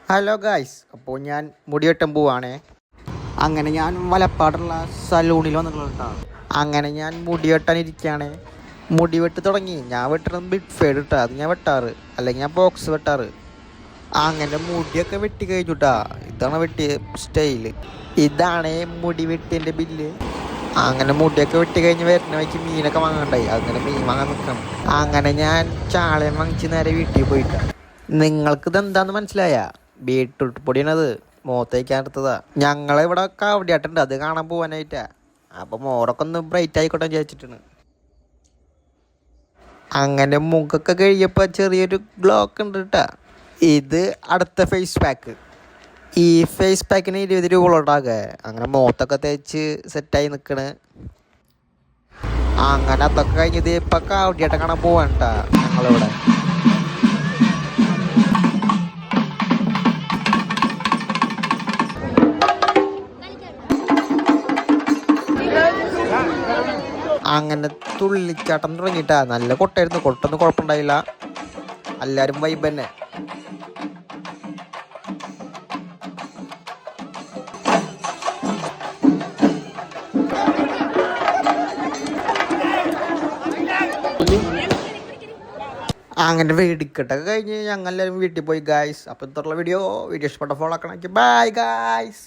Hello guys, അപ്പോൾ ഞാൻ മുടി വെട്ടാൻ പോവാണേ. അങ്ങനെ ഞാൻ വലപ്പാടുള്ള സലൂണിൽ വന്നിട്ടുള്ള കേട്ടോ. അങ്ങനെ ഞാൻ മുടി വെട്ടാൻ ഇരിക്കുകയാണ്. മുടി വെട്ട് തുടങ്ങി. ഞാൻ വെട്ടുന്നത് ബിഗ് ഫേഡ് ഇട്ടാ, അത് ഞാൻ വെട്ടാറ്, അല്ലെങ്കിൽ ഞാൻ ബോക്സ് വെട്ടാറ്. അങ്ങനെ മുടിയൊക്കെ വെട്ടി കഴിഞ്ഞുട്ടാ. ഇതാണ് വെട്ടിയ സ്റ്റൈല്. ഇതാണ് മുടി വെട്ടിൻ്റെ ബില്ല്. അങ്ങനെ മുടിയൊക്കെ വെട്ടി കഴിഞ്ഞ് വരുന്ന വഴിക്ക് മീനൊക്കെ വാങ്ങണ്ടായി. അങ്ങനെ മീൻ വാങ്ങാൻ നിൽക്കണം. അങ്ങനെ ഞാൻ ചാളയും വാങ്ങിച്ച് നേരെ വീട്ടിൽ പോയിട്ടാ. നിങ്ങൾക്കിത് എന്താന്ന് മനസ്സിലായ? ബീട്രൂട്ട് പൊടിയാണത്, മുഖത്തേക്കാടുത്തതാ. ഞങ്ങളിവിടെ കാവടിയാട്ടുണ്ട്, അത് കാണാൻ പോവാനായിട്ടാ. അപ്പം മോറൊക്കെ ഒന്ന് ബ്രൈറ്റ് ആയിക്കോട്ടെ വിചാരിച്ചിട്ടാണ്. അങ്ങനെ മുഖമൊക്കെ കഴിയപ്പോൾ ചെറിയൊരു ഗ്ലോക്ക് ഉണ്ട് കേട്ടാ. ഇത് അടുത്ത ഫേസ് പാക്ക്. ഈ ഫേസ് പാക്കിന് 20 രൂപ ഉണ്ടാകെ. അങ്ങനെ മുഖത്തൊക്കെ തേച്ച് സെറ്റായി നിൽക്കണ്. അങ്ങനെ അതൊക്കെ കഴിഞ്ഞത് ഇപ്പം കാവടിയാട്ടം കാണാൻ പോവാണ്ടാ ഞങ്ങളിവിടെ. അങ്ങനെ തുള്ളിച്ചാട്ടം തുടങ്ങിയിട്ടാ. നല്ല കൊട്ടായിരുന്നു, കൊട്ടൊന്നും കുഴപ്പമുണ്ടായില്ല. എല്ലാവരും വൈബ് തന്നെ. അങ്ങനെ വെടിക്കെട്ടൊക്കെ കഴിഞ്ഞ് ഞങ്ങൾ എല്ലാവരും വീട്ടിൽ പോയി ഗായ്സ്. അപ്പം ഇത്രയുള്ള വീഡിയോ ഇഷ്ടപ്പെട്ട ഫോളോ ആക്കണമെങ്കിൽ ബൈ ഗായ്സ്.